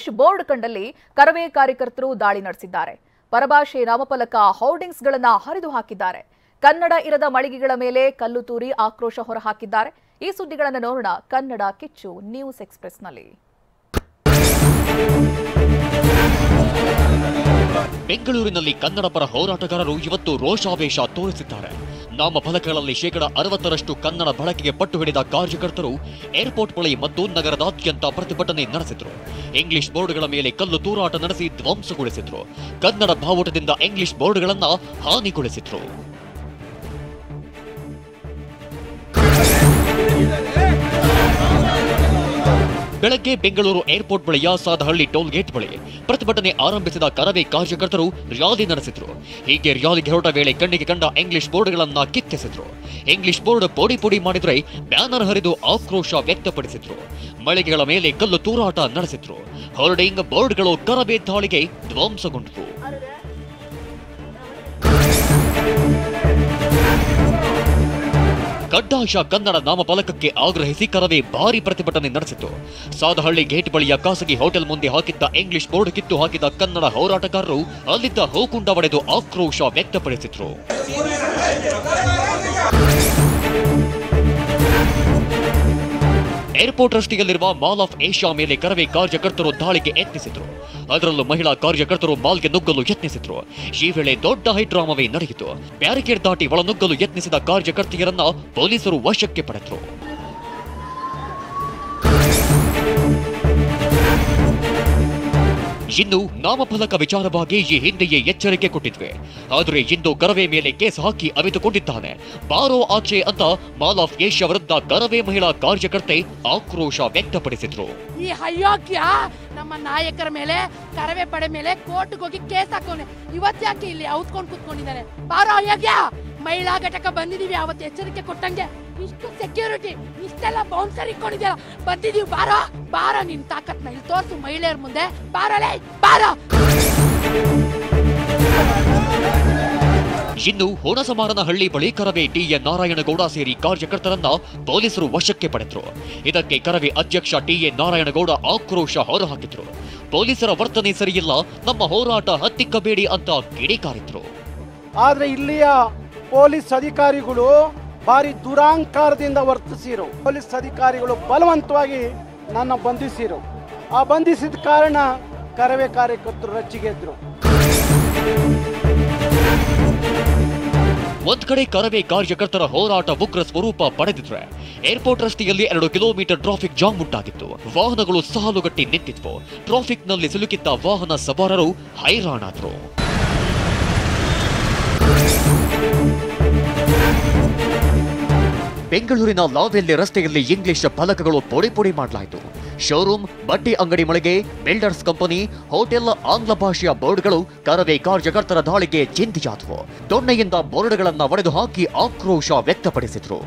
English board ಕಂಡಲ್ಲಿ Karave ಕಾರ್ಯಕರ್ತರು ದಾಳಿ ನಡೆಸಿದ್ದಾರೆ. ಪರಭಾಷೆ ನಾಮಫಲಕ ಹೋರ್ಡಿಂಗ್ಸ್ಗಳನ್ನು ಹರಿದು ಹಾಕಿದ್ದಾರೆ. ಕನ್ನಡ ಇರದ ಮಳಿಗೆಗಳ ಮೇಲೆ ಕಲ್ಲು ತೂರಿ ಆಕ್ರೋಶ ಹೊರಹಾಕಿದ್ದಾರೆ. ಈ ಸುದ್ದಿಗಳನ್ನು ನೋಡೋಣ ಕನ್ನಡ ಕಿಚ್ಚು ನ್ಯೂಸ್ ಎಕ್ಸ್‌ಪ್ರೆಸ್‌ನಲ್ಲಿ. ಬೆಂಗಳೂರಿನಲ್ಲಿ ಕನ್ನಡ ಪರ ಹೋರಾಟಗಾರರು ಇವತ್ತು ರೋಷಾವೇಶ ತೋರಿಸಿದ್ದಾರೆ. ನಾಮಫಲಕಗಳಲ್ಲಿ 60% ಕನ್ನಡ ಬಳಕೆಗೆ ಪಟ್ಟು ಹಿಡಿದ ಕಾರ್ಯಕರ್ತರು ಏರ್ಪೋರ್ಟ್ ಬಳಿ ಮತ್ತು ನಗರದಾದ್ಯಂತ ಪ್ರತಿಭಟನೆ ನಡೆಸಿದ್ರು. ಇಂಗ್ಲಿಷ್ ಬೋರ್ಡ್ಗಳ ಮೇಲೆ ಕಲ್ಲು ತೂರಾಟ ನಡೆಸಿ ಧ್ವಂಸಗೊಳಿಸಿದ್ರು. ಕನ್ನಡ ಬಾವುಟದಿಂದ ಇಂಗ್ಲಿಷ್ ಬೋರ್ಡ್ಗಳನ್ನು ಹಾನಿಗೊಳಿಸಿದ್ರು. ಬೆಳಗ್ಗೆ ಬೆಂಗಳೂರು ಏರ್ಪೋರ್ಟ್ ಬಳಿಯ ಸಾದಹಳ್ಳಿ ಟೋಲ್ ಗೇಟ್ ಬಳಿ ಪ್ರತಿಭಟನೆ ಆರಂಭಿಸಿದ ಕರವೇ ಕಾರ್ಯಕರ್ತರು ರ್ಯಾಲಿ ನಡೆಸಿದ್ರು. ಹೀಗೆ ರ್ಯಾಲಿಗೆ ಹೊರಟ ವೇಳೆ ಕಣ್ಣಿಗೆ ಕಂಡ ಇಂಗ್ಲಿಷ್ ಬೋರ್ಡ್ಗಳನ್ನ ಕಿತ್ತೆಸೆದ್ರು. ಇಂಗ್ಲಿಷ್ ಬೋರ್ಡ್ ಪುಡಿ ಮಾಡಿದ್ರೆ ಬ್ಯಾನರ್ ಹರಿದು ಆಕ್ರೋಶ ವ್ಯಕ್ತಪಡಿಸಿದ್ರು. ಮಳಿಗೆಗಳ ಮೇಲೆ ಕಲ್ಲು ತೂರಾಟ ನಡೆಸಿದ್ರು. ಹೋರ್ಡಿಂಗ್ ಬೋರ್ಡ್ಗಳು ಕರವೇ ದಾಳಿಗೆ ಧ್ವಂಸಗೊಂಡವು. ಕಡ್ಡಾಯ ಕನ್ನಡ ನಾಮಫಲಕಕ್ಕೆ ಆಗ್ರಹಿಸಿ ಕರವೇ ಭಾರಿ ಪ್ರತಿಭಟನೆ ನಡೆಸಿತು. ಸಾದಹಳ್ಳಿ ಗೇಟ್ ಬಳಿಯ ಖಾಸಗಿ ಹೋಟೆಲ್ ಮುಂದೆ ಹಾಕಿದ್ದ ಇಂಗ್ಲಿಷ್ ಬೋರ್ಡ್ ಕಿತ್ತು ಹಾಕಿದ ಕನ್ನಡ ಹೋರಾಟಗಾರರು ಅಲ್ಲಿದ್ದ ಹೂಕುಂಡ ಒಡೆದು ಆಕ್ರೋಶ ವ್ಯಕ್ತಪಡಿಸಿದ್ರು. ಏರ್ಪೋರ್ಟ್ ರಸ್ತೆಯಲ್ಲಿರುವ ಮಾಲ್ ಆಫ್ ಏಷ್ಯಾ ಮೇಲೆ ಕರವೇ ಕಾರ್ಯಕರ್ತರು ದಾಳಿಗೆ ಯತ್ನಿಸಿದ್ರು. ಅದರಲ್ಲೂ ಮಹಿಳಾ ಕಾರ್ಯಕರ್ತರು ಮಾಲ್ಗೆ ನುಗ್ಗಲು ಯತ್ನಿಸಿದ್ರು. ಈ ವೇಳೆ ದೊಡ್ಡ ಹೈಡ್ರಾಮವೇ ನಡೆಯಿತು. ಬ್ಯಾರಿಕೇಡ್ ದಾಟಿ ಒಳನುಗ್ಗಲು ಯತ್ನಿಸಿದ ಕಾರ್ಯಕರ್ತೆಯರನ್ನ ಪೊಲೀಸರು ವಶಕ್ಕೆ ಪಡೆದರು. ಇನ್ನು ನಾಮಫಲಕ ವಿಚಾರವಾಗಿ ಈ ಹಿಂದೆಯೇ ಎಚ್ಚರಿಕೆ ಕೊಟ್ಟಿದ್ವಿ. ಆದರೆ ಇಂದು ಕರವೇ ಮೇಲೆ ಕೇಸ್ ಹಾಕಿ ಅವಿತುಕೊಂಡಿದ್ದಾನೆ. ಬಾರೋ ಆಚೆ ಅಂತ ಮಾಲ್ ಆಫ್ ಏಷ್ಯಾ ವಿರುದ್ಧ ಕರವೇ ಮಹಿಳಾ ಕಾರ್ಯಕರ್ತೆ ಆಕ್ರೋಶ ವ್ಯಕ್ತಪಡಿಸಿದ್ರು. ಈ ಅಯೋಗ್ಯ ನಮ್ಮ ನಾಯಕರ ಮೇಲೆ ಕರವೇ ಪಡೆ ಮೇಲೆ ಕೋರ್ಟ್ಗೆ ಹೋಗಿ ಕೇಸ್ ಹಾಕೋನೆ. ಇವತ್ತ್ಯಾಕೆ ಇಲ್ಲಿ ಔತ್ಕೊಂಡು ಕೂತ್ಕೊಂಡಿದ್ದಾರೆ? ಬಾರೋ ಅಯೋಗ್ಯ, ಮಹಿಳಾ ಘಟಕ ಬಂದಿದೀವಿ, ಅವತ್ತು ಎಚ್ಚರಿಕೆ ಕೊಟ್ಟಂಗೆ ಇಷ್ಟು ಸೆಕ್ಯೂರಿಟಿ ಇಷ್ಟೆಲ್ಲ ಬೌನ್ಸರ್ ಇಟ್ಕೊಂಡಿದ್ಯಲ್ಲ, ಬಂದಿದೀವಿ, ಬಾರ ನಿನ್ ತಾಕತ್ನ ಇಲ್ಲಿ ತೋರ್ಸು ಮಹಿಳೆಯರ ಮುಂದೆ. ಬಾರಲೇ ಬಾರ. ಇನ್ನು ಹುಣಸಮಾರನಹಳ್ಳಿ ಬಳಿ ಕರವೇ ಟಿ.ಎನ್. ನಾರಾಯಣಗೌಡ ಸೇರಿ ಕಾರ್ಯಕರ್ತರನ್ನ ಪೊಲೀಸರು ವಶಕ್ಕೆ ಪಡೆದ್ರು. ಇದಕ್ಕೆ ಕರವೇ ಅಧ್ಯಕ್ಷ ಟಿ.ಎನ್. ನಾರಾಯಣಗೌಡ ಆಕ್ರೋಶ ಹೊರಹಾಕಿದ್ರು. ಪೊಲೀಸರ ವರ್ತನೆ ಸರಿಯಿಲ್ಲ, ನಮ್ಮ ಹೋರಾಟ ಹತ್ತಿಕ್ಕಬೇಡಿ ಅಂತ ಕಿಡಿಕಾರಿದ್ರು. ಆದ್ರೆ ಇಲ್ಲಿಯ ಪೊಲೀಸ್ ಅಧಿಕಾರಿಗಳು ಭಾರಿ ದುರಾಂಕಾರದಿಂದ ವರ್ತಿಸಿರು. ಪೊಲೀಸ್ ಅಧಿಕಾರಿಗಳು ಬಲವಂತವಾಗಿ ನನ್ನ ಬಂಧಿಸಿರು. ಆ ಬಂಧಿಸಿದ ಕಾರಣ ಕರವೇ ಕಾರ್ಯಕರ್ತರು ರಚ್ಚಿಗೆದ್ರು. ಒಂದ್ ಕಡೆ ಕರವೇ ಕಾರ್ಯಕರ್ತರ ಹೋರಾಟ ಉಗ್ರ ಸ್ವರೂಪ ಪಡೆದಿದ್ರೆ, ಏರ್ಪೋರ್ಟ್ ರಸ್ತೆಯಲ್ಲಿ 2 ಕಿಲೋಮೀಟರ್ ಟ್ರಾಫಿಕ್ ಜಾಮ್ ಉಂಟಾಗಿತ್ತು. ವಾಹನಗಳು ಸಾಲುಗಟ್ಟಿ ನಿಂತಿದ್ವು. ಟ್ರಾಫಿಕ್ನಲ್ಲಿ ಸಿಲುಕಿದ್ದ ವಾಹನ ಸವಾರರು ಹೈರಾಣಾದ್ರು. ಬೆಂಗಳೂರಿನ ಲಾವೆಲ್ಲಿ ರಸ್ತೆಯಲ್ಲಿ ಇಂಗ್ಲಿಷ್ ಫಲಕಗಳು ಪುಡಿ ಮಾಡಲಾಯಿತು. ಶೋರೂಮ್, ಬಟ್ಟೆ ಅಂಗಡಿ ಮಳಿಗೆ, ಬಿಲ್ಡರ್ಸ್ ಕಂಪನಿ, ಹೋಟೆಲ್ ಆಂಗ್ಲ ಭಾಷೆಯ ಬೋರ್ಡ್ಗಳು ಕರವೇ ಕಾರ್ಯಕರ್ತರ ದಾಳಿಗೆ ಚಿಂತೆಯಾದವು. ದೊಣ್ಣೆಯಿಂದ ಬೋರ್ಡ್ಗಳನ್ನು ಒಡೆದು ಹಾಕಿ ಆಕ್ರೋಶ ವ್ಯಕ್ತಪಡಿಸಿದ್ರು.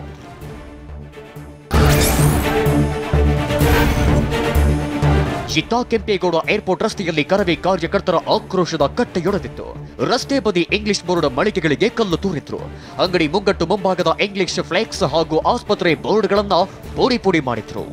ಇತ್ತ ಕೆಂಪೇಗೌಡ ಏರ್ಪೋರ್ಟ್ ರಸ್ತೆಯಲ್ಲಿ ಕರವೇ ಕಾರ್ಯಕರ್ತರ ಆಕ್ರೋಶದ ಕಟ್ಟೆಯೊಡೆದಿತ್ತು. ರಸ್ತೆ ಬದಿ ಇಂಗ್ಲಿಷ್ ಬೋರ್ಡ್ ಮಳಿಗೆಗಳಿಗೆ ಕಲ್ಲು ತೂರಿದ್ರು. ಅಂಗಡಿ ಮುಂಗಟ್ಟು ಮುಂಭಾಗದ ಇಂಗ್ಲಿಷ್ ಫ್ಲೆಕ್ಸ್ ಹಾಗೂ ಆಸ್ಪತ್ರೆ ಬೋರ್ಡ್ಗಳನ್ನ ಪುಡಿ ಮಾಡಿದ್ರು.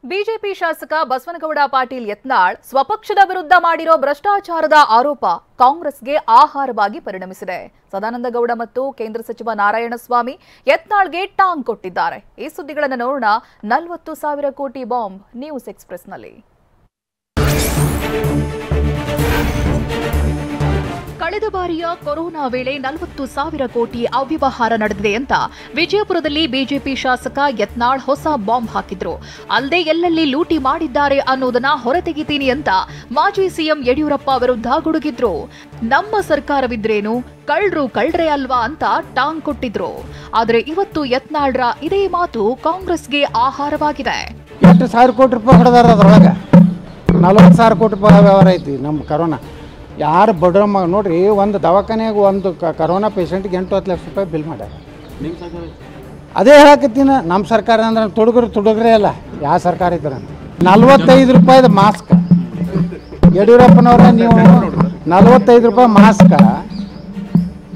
ಬಿಜೆಪಿ ಶಾಸಕ ಬಸವನಗೌಡ ಪಾಟೀಲ್ ಯತ್ನಾಳ್ ಸ್ವಪಕ್ಷದ ವಿರುದ್ಧ ಮಾಡಿರೋ ಭ್ರಷ್ಟಾಚಾರದ ಆರೋಪ ಕಾಂಗ್ರೆಸ್ಗೆ ಆಹಾರವಾಗಿ ಪರಿಣಮಿಸಿದೆ. ಸದಾನಂದಗೌಡ ಮತ್ತು ಕೇಂದ್ರ ಸಚಿವ ನಾರಾಯಣಸ್ವಾಮಿ ಯತ್ನಾಳ್ಗೆ ಟಾಂಗ್ ಕೊಟ್ಟಿದ್ದಾರೆ. ಈ ಸುದ್ದಿಗಳನ್ನು ನೋಡೋಣ 40,000 ಕೋಟಿ ಬಾಂಬ್ ನ್ಯೂಸ್ ಎಕ್ಸ್‌ಪ್ರೆಸ್‌ನಲ್ಲಿ. ಕಳೆದ ಬಾರಿಯ ಕೊರೋನಾ ವೇಳೆ 40,000 ಕೋಟಿ ಅವ್ಯವಹಾರ ನಡೆದಿದೆ ಅಂತ ವಿಜಯಪುರದಲ್ಲಿ ಬಿಜೆಪಿ ಶಾಸಕ ಯತ್ನಾಳ್ ಹೊಸ ಬಾಂಬ್ ಹಾಕಿದ್ರು. ಅಲ್ಲದೆ ಎಲ್ಲೆಲ್ಲಿ ಲೂಟಿ ಮಾಡಿದ್ದಾರೆ ಅನ್ನೋದನ್ನ ಹೊರತೆಗಿತೀನಿ ಅಂತ ಮಾಜಿ ಸಿಎಂ ಯಡಿಯೂರಪ್ಪ ವಿರುದ್ಧ ಗುಡುಗಿದ್ರು. ನಮ್ಮ ಸರ್ಕಾರವಿದ್ರೇನು, ಕಳ್ರೇ ಅಲ್ವಾ ಅಂತ ಟಾಂಗ್ ಕೊಟ್ಟಿದ್ರು. ಆದ್ರೆ ಇವತ್ತು ಯತ್ನಾಳ್ರ ಇದೇ ಮಾತು ಕಾಂಗ್ರೆಸ್ಗೆ ಆಹಾರವಾಗಿದೆ. 8,000 ಕೋಟಿ ರೂಪಾಯಿ ಹೊಡೆದಾರ, ಅದ್ರೊಳಗೆ 40,000 ಕೋಟಿ ರೂಪಾಯಿ ವ್ಯವಹಾರ ಐತಿ. ನಮ್ಮ ಕರೋನಾ ಯಾರು ಬಡ್ರ ನೋಡ್ರಿ, ಒಂದು ದವಾಖಾನೆಗೆ ಒಂದು ಕರೋನಾ ಪೇಷಂಟ್ಗೆ 8-10 ಲಕ್ಷ ರೂಪಾಯಿ ಬಿಲ್ ಮಾಡ್ಯಾರ. ಅದೇ ಹೇಳಕತ್ತೀನಿ, ನಮ್ಮ ಸರ್ಕಾರ ಅಂದ್ರೆ ತುಡುಗ್ರೆ ಅಲ್ಲ, ಯಾವ ಸರ್ಕಾರ ಇದ್ರೆ 45 ರೂಪಾಯಿದ ಮಾಸ್ಕ್. ಯಡಿಯೂರಪ್ಪನವ್ರ ನೀವು 45 ರೂಪಾಯಿ ಮಾಸ್ಕ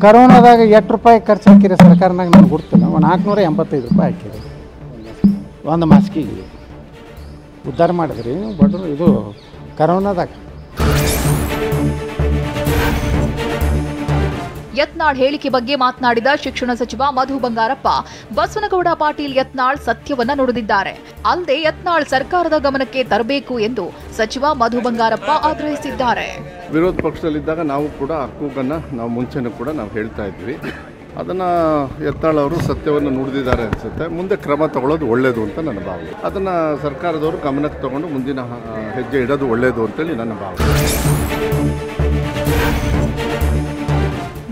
ಕರೋನಾದಾಗ ಎಷ್ಟು ರೂಪಾಯಿ ಖರ್ಚು ಹಾಕಿರಿ ಸರ್ಕಾರನಾಗ ನನಗೆ ಗೊತ್ತಿಲ್ಲ. 485 ರೂಪಾಯಿ ಹಾಕಿರಿ ಒಂದು ಮಾಸ್ಕಿಗೆ. ಉದ್ಧಾರ ಮಾಡಿದ್ರಿ ಬಡ್ರು ಇದು ಕರೋನಾದಾಗ. ಯತ್ನಾಳ್ ಹೇಳಿಕೆ ಬಗ್ಗೆ ಮಾತನಾಡಿದ ಶಿಕ್ಷಣ ಸಚಿವ ಮಧು ಬಂಗಾರಪ್ಪ, ಬಸವನಗೌಡ ಪಾಟೀಲ್ ಯತ್ನಾಳ್ ಸತ್ಯವನ್ನ ನುಡಿದಿದ್ದಾರೆ. ಅಲ್ಲದೆ ಯತ್ನಾಳ್ ಸರ್ಕಾರದ ಗಮನಕ್ಕೆ ತರಬೇಕು ಎಂದು ಸಚಿವ ಮಧು ಬಂಗಾರಪ್ಪ ಆಗ್ರಹಿಸಿದ್ದಾರೆ. ವಿರೋಧ ಪಕ್ಷದಲ್ಲಿದ್ದಾಗ ನಾವು ಕೂಡ ಹಕ್ಕುಗನ್ನು ನಾವು ಮುಂಚೆನೂ ಕೂಡ ನಾವು ಹೇಳ್ತಾ ಇದ್ವಿ. ಅದನ್ನು ಯತ್ನಾಳ್ ಅವರು ಸತ್ಯವನ್ನು ನುಡಿದಿದ್ದಾರೆ ಅನಿಸುತ್ತೆ. ಮುಂದೆ ಕ್ರಮ ತಗೊಳ್ಳೋದು ಒಳ್ಳೆಯದು ಅಂತ ನನ್ನ ಭಾವನೆ. ಅದನ್ನು ಸರ್ಕಾರದವರು ಗಮನಕ್ಕೆ ತಗೊಂಡು ಮುಂದಿನ ಹೆಜ್ಜೆ ಇಡೋದು ಒಳ್ಳೆಯದು ಅಂತೇಳಿ ನನ್ನ ಭಾವನೆ.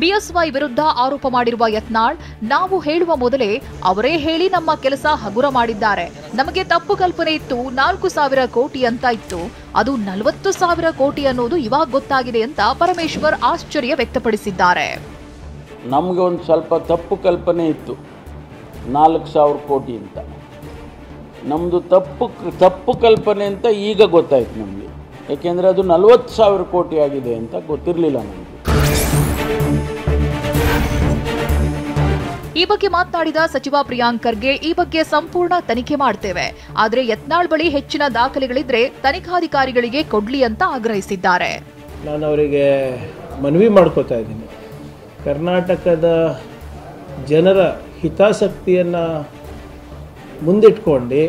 ಬಿಎಸ್ವೈ ವಿರುದ್ಧ ಆರೋಪ ಮಾಡಿರುವ ಯತ್ನಾಳ್, ನಾವು ಹೇಳುವ ಮೊದಲೇ ಅವರೇ ಹೇಳಿ ನಮ್ಮ ಕೆಲಸ ಹಗುರ ಮಾಡಿದ್ದಾರೆ. ನಮಗೆ ತಪ್ಪು ಕಲ್ಪನೆ ಇತ್ತು, 4,000 ಕೋಟಿ ಅಂತ ಇತ್ತು, ಅದು 40,000 ಕೋಟಿ ಅನ್ನೋದು ಇವಾಗ ಗೊತ್ತಾಗಿದೆ ಅಂತ ಪರಮೇಶ್ವರ್ ಆಶ್ಚರ್ಯ ವ್ಯಕ್ತಪಡಿಸಿದ್ದಾರೆ. ನಮಗೆ ಒಂದು ಸ್ವಲ್ಪ ತಪ್ಪು ಕಲ್ಪನೆ ಇತ್ತು 4,000 ಕೋಟಿ ಅಂತ. ನಮ್ಮದು ತಪ್ಪು ಕಲ್ಪನೆ ಅಂತ ಈಗ ಗೊತ್ತಾಯ್ತು ನಮಗೆ. ಏಕೆಂದರೆ ಅದು 40,000 ಕೋಟಿ ಆಗಿದೆ ಅಂತ ಗೊತ್ತಿರಲಿಲ್ಲ ನಮಗೆ. ಈ ಬಗ್ಗೆ ಮಾತನಾಡಿದ ಸಚಿವ ಪ್ರಿಯಾಂಕ್ ಖರ್ಗೆ, ಈ ಬಗ್ಗೆ ಸಂಪೂರ್ಣ ತನಿಖೆ ಮಾಡ್ತೇವೆ, ಆದರೆ ಯತ್ನಾಳ್ ಬಳಿ ಹೆಚ್ಚಿನ ದಾಖಲೆಗಳಿದ್ರೆ ತನಿಖಾಧಿಕಾರಿಗಳಿಗೆ ಕೊಡ್ಲಿ ಅಂತ ಆಗ್ರಹಿಸಿದ್ದಾರೆ. ನಾನು ಅವರಿಗೆ ಮನವಿ ಮಾಡ್ಕೋತಾ ಇದ್ದೀನಿ, ಕರ್ನಾಟಕದ ಜನರ ಹಿತಾಸಕ್ತಿಯನ್ನು ಮುಂದಿಟ್ಕೊಂಡು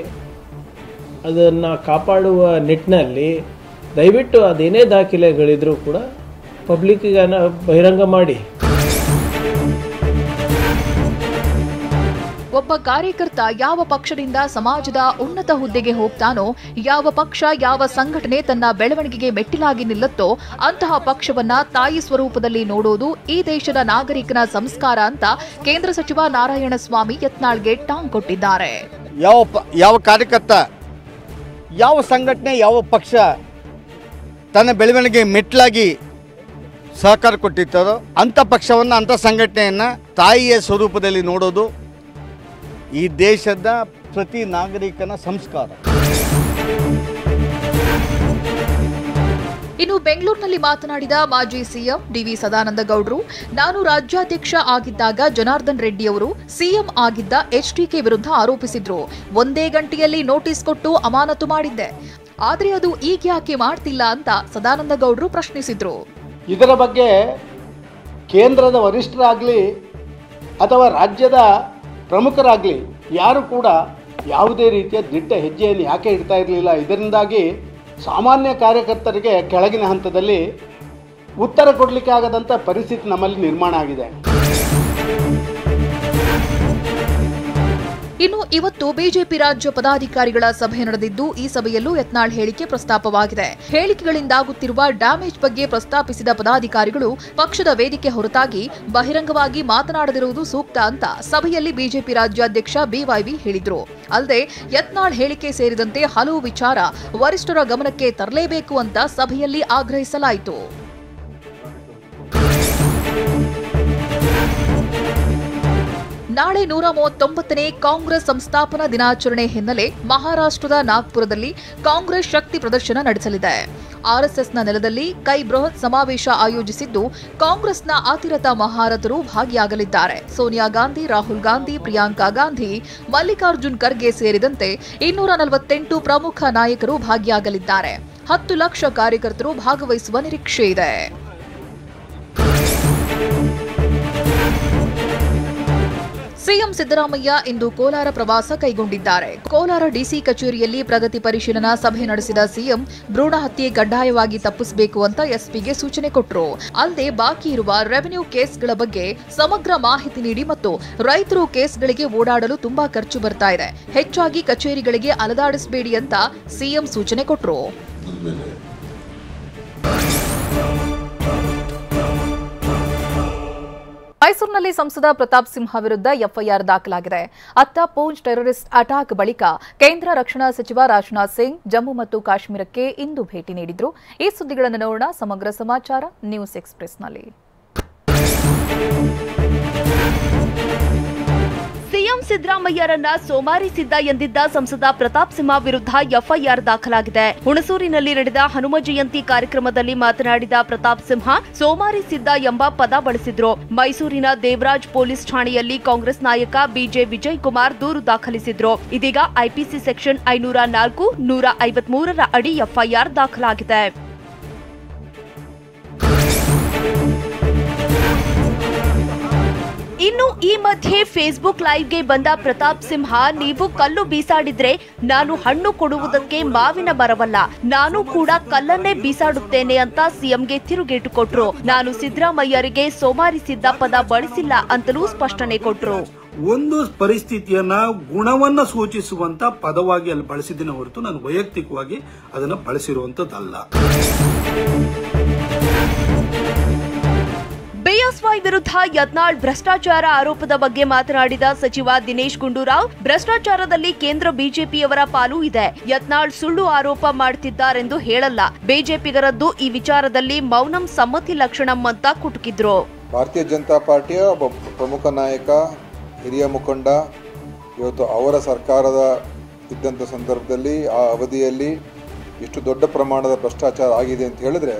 ಅದನ್ನು ಕಾಪಾಡುವ ನಿಟ್ಟಿನಲ್ಲಿ ದಯವಿಟ್ಟು ಅದೇನೇ ದಾಖಲೆಗಳಿದ್ರೂ ಕೂಡ ಪಬ್ಲಿಕ್ಕಿಗೆ ಬಹಿರಂಗ ಮಾಡಿ. ಒಬ್ಬ ಕಾರ್ಯಕರ್ತ ಯಾವ ಪಕ್ಷದಿಂದ ಸಮಾಜದ ಉನ್ನತ ಹುದ್ದೆಗೆ ಹೋಗ್ತಾನೋ, ಯಾವ ಪಕ್ಷ ಯಾವ ಸಂಘಟನೆ ತನ್ನ ಬೆಳವಣಿಗೆಗೆ ಮೆಟ್ಟಿಲಾಗಿ ನಿಲ್ಲುತ್ತೋ ಅಂತಹ ಪಕ್ಷವನ್ನ ತಾಯಿ ಸ್ವರೂಪದಲ್ಲಿ ನೋಡೋದು ಈ ದೇಶದ ನಾಗರಿಕನ ಸಂಸ್ಕಾರ ಅಂತ ಕೇಂದ್ರ ಸಚಿವ ನಾರಾಯಣಸ್ವಾಮಿ ಯತ್ನಾಳ್ಗೆ ಟಾಂಗ್ ಕೊಟ್ಟಿದ್ದಾರೆ. ಯಾವ ಕಾರ್ಯಕರ್ತ, ಯಾವ ಸಂಘಟನೆ, ಯಾವ ಪಕ್ಷ ತನ್ನ ಬೆಳವಣಿಗೆ ಮೆಟ್ಟಿಲಾಗಿ ಸಹಕಾರ ಕೊಟ್ಟಿರ್ತಾರೋ ಅಂಥ ಪಕ್ಷವನ್ನು, ಅಂಥ ಸಂಘಟನೆಯನ್ನು ತಾಯಿಯ ಸ್ವರೂಪದಲ್ಲಿ ನೋಡೋದು ಈ ದೇಶದ ಪ್ರತಿ ನಾಗರಿಕನ ಸಂಸ್ಕಾರ. ಇನ್ನು ಬೆಂಗಳೂರಿನಲ್ಲಿ ಮಾತನಾಡಿದ ಮಾಜಿ ಸಿಎಂ ಡಿವಿ ಸದಾನಂದ ಗೌಡ್ರು, ನಾನು ರಾಜ್ಯಾಧ್ಯಕ್ಷ ಆಗಿದ್ದಾಗ ಜನಾರ್ದನ್ ರೆಡ್ಡಿ ಅವರು ಸಿಎಂ ಆಗಿದ್ದ ಎಚ್ಡಿಕೆ ವಿರುದ್ಧ ಆರೋಪಿಸಿದ್ರು. ಒಂದೇ ಗಂಟೆಯಲ್ಲಿ ನೋಟಿಸ್ ಕೊಟ್ಟು ಅಮಾನತು ಮಾಡಿದ್ದೆ, ಆದ್ರೆ ಅದು ಈಗ ಯಾಕೆ ಮಾಡ್ತಿಲ್ಲ ಅಂತ ಸದಾನಂದ ಗೌಡ್ರು ಪ್ರಶ್ನಿಸಿದ್ರು. ಇದರ ಬಗ್ಗೆ ಕೇಂದ್ರದ ವರಿಷ್ಠರಾಗಲಿ ಅಥವಾ ರಾಜ್ಯದ ಪ್ರಮುಖರಾಗಲಿ ಯಾರು ಕೂಡ ಯಾವುದೇ ರೀತಿಯ ದಿಟ್ಟ ಹೆಜ್ಜೆಯನ್ನು ಯಾಕೆ ಇಡ್ತಾ ಇರಲಿಲ್ಲ. ಇದರಿಂದಾಗಿ ಸಾಮಾನ್ಯ ಕಾರ್ಯಕರ್ತರಿಗೆ ಕೆಳಗಿನ ಹಂತದಲ್ಲಿ ಉತ್ತರ ಕೊಡಲಿಕ್ಕೆ ಆಗದಂಥ ಪರಿಸ್ಥಿತಿ ನಮ್ಮಲ್ಲಿ ನಿರ್ಮಾಣ ಆಗಿದೆ. ಇನ್ನು ಇವತ್ತು ಬಿಜೆಪಿ ರಾಜ್ಯ ಪದಾಧಿಕಾರಿಗಳ ಸಭೆ ನಡೆದಿದ್ದು, ಈ ಸಭೆಯಲ್ಲೂ ಯತ್ನಾಳ್ ಹೇಳಿಕೆ ಪ್ರಸ್ತಾಪವಾಗಿದೆ. ಹೇಳಿಕೆಗಳಿಂದಾಗುತ್ತಿರುವ ಡ್ಯಾಮೇಜ್ ಬಗ್ಗೆ ಪ್ರಸ್ತಾಪಿಸಿದ ಪದಾಧಿಕಾರಿಗಳು ಪಕ್ಷದ ವೇದಿಕೆ ಹೊರತಾಗಿ ಬಹಿರಂಗವಾಗಿ ಮಾತನಾಡದಿರುವುದು ಸೂಕ್ತ ಅಂತ ಸಭೆಯಲ್ಲಿ ಬಿಜೆಪಿ ರಾಜ್ಯಾಧ್ಯಕ್ಷ ಬಿವೈವಿ ಹೇಳಿದ್ರು. ಅಲ್ಲದೆ ಯತ್ನಾಳ್ ಹೇಳಿಕೆ ಸೇರಿದಂತೆ ಹಲವು ವಿಚಾರ ವರಿಷ್ಠರ ಗಮನಕ್ಕೆ ತರಲೇಬೇಕು ಅಂತ ಸಭೆಯಲ್ಲಿ ಆಗ್ರಹಿಸಲಾಯಿತು. ನಾಳೆ 139ನೇ ಕಾಂಗ್ರೆಸ್ ಸಂಸ್ಥಾಪನಾ ದಿನಾಚರಣೆ ಹಿನ್ನೆಲೆ ಮಹಾರಾಷ್ಟ್ರದ ನಾಗ್ಪುರದಲ್ಲಿ ಕಾಂಗ್ರೆಸ್ ಶಕ್ತಿ ಪ್ರದರ್ಶನ ನಡೆಸಲಿದೆ. ಆರ್ಎಸ್ಎಸ್ನ ನೆಲದಲ್ಲಿ ಕೈ ಬೃಹತ್ ಸಮಾವೇಶ ಆಯೋಜಿಸಿದ್ದು, ಕಾಂಗ್ರೆಸ್ನ ಅತಿರಥ ಮಹಾರಥರು ಭಾಗಿಯಾಗಲಿದ್ದಾರೆ. ಸೋನಿಯಾ ಗಾಂಧಿ, ರಾಹುಲ್ ಗಾಂಧಿ, ಪ್ರಿಯಾಂಕಾ ಗಾಂಧಿ, ಮಲ್ಲಿಕಾರ್ಜುನ್ ಖರ್ಗೆ ಸೇರಿದಂತೆ 248 ಪ್ರಮುಖ ನಾಯಕರು ಭಾಗಿಯಾಗಲಿದ್ದಾರೆ. 10 ಲಕ್ಷ ಕಾರ್ಯಕರ್ತರು ಭಾಗವಹಿಸುವ ನಿರೀಕ್ಷೆ ಇದೆ. ಸಿಎಂ ಸಿದ್ದರಾಮಯ್ಯ ಇಂದು ಕೋಲಾರ ಪ್ರವಾಸ ಕೈಗೊಂಡಿದ್ದಾರೆ. ಕೋಲಾರ ಡಿಸಿ ಕಚೇರಿಯಲ್ಲಿ ಪ್ರಗತಿ ಪರಿಶೀಲನಾ ಸಭೆ ನಡೆಸಿದ ಸಿಎಂ ಭ್ರೂಣ ಹತ್ಯೆ ಕಡ್ಡಾಯವಾಗಿ ತಪ್ಪಿಸಬೇಕು ಅಂತ ಎಸ್ಪಿಗೆ ಸೂಚನೆ ಕೊಟ್ಟರು. ಅಲ್ಲದೆ ಬಾಕಿ ಇರುವ ರೆವೆನ್ಯೂ ಕೇಸ್ಗಳ ಬಗ್ಗೆ ಸಮಗ್ರ ಮಾಹಿತಿ ನೀಡಿ ಮತ್ತು ರೈತರು ಕೇಸ್ಗಳಿಗೆ ಓಡಾಡಲು ತುಂಬಾ ಖರ್ಚು ಬರ್ತಾ ಇದೆ, ಹೆಚ್ಚಾಗಿ ಕಚೇರಿಗಳಿಗೆ ಅಲದಾಡಿಸಬೇಡಿ ಅಂತ ಸಿಎಂ ಸೂಚನೆ ಕೊಟ್ಟರು. ಮೈಸೂರಿನಲ್ಲಿ ಸಂಸದ ಪ್ರತಾಪ್ ಸಿಂಹ ವಿರುದ್ಧ ಎಫ್ಐಆರ್ ದಾಖಲಾಗಿದೆ. ಅತ್ತ ಪೂಂಚ್ ಟೆರರಿಸ್ಟ್ ಅಟ್ಯಾಕ್ ಬಳಿಕ ಕೇಂದ್ರ ರಕ್ಷಣಾ ಸಚಿವ ರಾಜನಾಥ್ ಸಿಂಗ್ ಜಮ್ಮು ಮತ್ತು ಕಾಶ್ಮೀರಕ್ಕೆ ಇಂದು ಭೇಟಿ ನೀಡಿದ್ರು. ಈ ಸುದ್ದಿಗಳನ್ನು ನೋಡೋಣ ಸಮಗ್ರ ಸಮಾಚಾರ ನ್ಯೂಸ್ ಎಕ್ಸ್‌ಪ್ರೆಸ್‌ನಲ್ಲಿ. ಸಿಎಂ ಸಿಎಂ ಸಿದ್ದರಾಮಯ್ಯರನ್ನ ಸೋಮಾರಿಸಿದ್ದ ಎಂದಿದ್ದ ಸಂಸದ ಪ್ರತಾಪ್ ಸಿಂಹ ವಿರುದ್ಧ ಎಫ್ಐಆರ್ ದಾಖಲಾಗಿದೆ. ಹುಣಸೂರಿನಲ್ಲಿ ನಡೆದ ಹನುಮ ಜಯಂತಿ ಕಾರ್ಯಕ್ರಮದಲ್ಲಿ ಮಾತನಾಡಿದ ಪ್ರತಾಪ್ ಸಿಂಹ ಸೋಮಾರಿಸಿದ್ದ ಎಂಬ ಪದ ಬಳಸಿದ್ರು. ಮೈಸೂರಿನ ದೇವರಾಜ್ ಪೊಲೀಸ್ ಠಾಣೆಯಲ್ಲಿ ಕಾಂಗ್ರೆಸ್ ನಾಯಕ ಬಿಜೆ ವಿಜಯ್ ಕುಮಾರ್ ದೂರು ದಾಖಲಿಸಿದ್ರು. ಇದೀಗ ಐಪಿಸಿ ಸೆಕ್ಷನ್ 504, 153ರ ಅಡಿ ಎಫ್ಐಆರ್ ದಾಖಲಾಗಿದೆ. ಇನ್ನು ಈ ಮಧ್ಯೆ ಫೇಸ್ಬುಕ್ ಲೈವ್ಗೆ ಬಂದ ಪ್ರತಾಪ್ ಸಿಂಹ, ನೀವು ಕಲ್ಲು ಬೀಸಾಡಿದ್ರೆ ನಾನು ಹಣ್ಣು ಕೊಡುವುದಕ್ಕೆ ಮಾವಿನ ಮರವಲ್ಲ, ನಾನು ಕೂಡ ಕಲ್ಲನ್ನೇ ಬೀಸಾಡುತ್ತೇನೆ ಅಂತ ಸಿಎಂಗೆ ತಿರುಗೇಟು ಕೊಟ್ರು. ನಾನು ಸಿದ್ದರಾಮಯ್ಯರಿಗೆ ಸೋಮಾರಿಸಿದ್ದ ಪದ ಬಳಸಿಲ್ಲ ಅಂತಲೂ ಸ್ಪಷ್ಟನೆ ಕೊಟ್ರು. ಒಂದು ಪರಿಸ್ಥಿತಿಯನ್ನ ಗುಣವನ್ನ ಸೂಚಿಸುವಂತ ಪದವಾಗಿ ಅಲ್ಲಿ ಬಳಸಿದ್ದೀನಿ ಹೊರತು ನಾನು ವೈಯಕ್ತಿಕವಾಗಿ ಅದನ್ನ ಬಳಸಿರುವಂತದ್ದಲ್ಲ. ಬಿಎಸ್ವೈ ವಿರುದ್ಧ ಯತ್ನಾಳ್ ಭ್ರಷ್ಟಾಚಾರ ಆರೋಪದ ಬಗ್ಗೆ ಮಾತನಾಡಿದ ಸಚಿವ ದಿನೇಶ್ ಗುಂಡೂರಾವ್, ಭ್ರಷ್ಟಾಚಾರದಲ್ಲಿ ಕೇಂದ್ರ ಬಿಜೆಪಿಯವರ ಪಾಲು ಇದೆ. ಯತ್ನಾಳ್ ಸುಳ್ಳು ಆರೋಪ ಮಾಡುತ್ತಿದ್ದಾರೆಂದು ಹೇಳಲ್ಲ. ಬಿಜೆಪಿಗರದ್ದು ಈ ವಿಚಾರದಲ್ಲಿ ಮೌನಂ ಸಮ್ಮತಿ ಲಕ್ಷಣಂ ಅಂತ ಕುಟುಕಿದ್ರು. ಭಾರತೀಯ ಜನತಾ ಪಾರ್ಟಿಯ ಒಬ್ಬ ಪ್ರಮುಖ ನಾಯಕ, ಹಿರಿಯ ಮುಖಂಡ, ಇವತ್ತು ಅವರ ಸರ್ಕಾರದ ಇದ್ದಂಥ ಸಂದರ್ಭದಲ್ಲಿ ಆ ಅವಧಿಯಲ್ಲಿ ಇಷ್ಟು ದೊಡ್ಡ ಪ್ರಮಾಣದ ಭ್ರಷ್ಟಾಚಾರ ಆಗಿದೆ ಅಂತ ಹೇಳಿದ್ರೆ.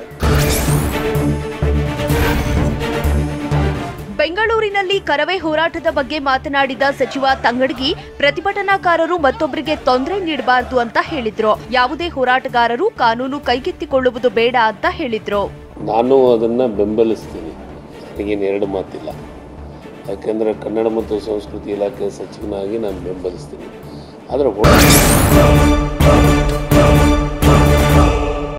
ಬೆಂಗಳೂರಿನಲ್ಲಿ ಕರವೇ ಹೋರಾಟದ ಬಗ್ಗೆ ಮಾತನಾಡಿದ ಸಚಿವ ತಂಗಡಗಿ, ಪ್ರತಿಭಟನಾಕಾರರು ಮತ್ತೊಬ್ಬರಿಗೆ ತೊಂದರೆ ನೀಡಬಾರದು ಅಂತ ಹೇಳಿದ್ರು. ಯಾವುದೇ ಹೋರಾಟಗಾರರು ಕಾನೂನು ಕೈಗೆತ್ತಿಕೊಳ್ಳುವುದು ಬೇಡ ಅಂತ ಹೇಳಿದ್ರು. ನಾನು ಅದನ್ನ ಬೆಂಬಲಿಸ್ತೀನಿ, ನನಗೇನು ಎರಡು ಮಾತಿಲ್ಲ. ಯಾಕೆಂದರೆ ಕನ್ನಡ ಮತ್ತು ಸಂಸ್ಕೃತಿ ಇಲಾಖೆ ಸಚಿವನಾಗಿ ನಾನು ಬೆಂಬಲಿಸ್ತೀನಿ. ಆದರೆ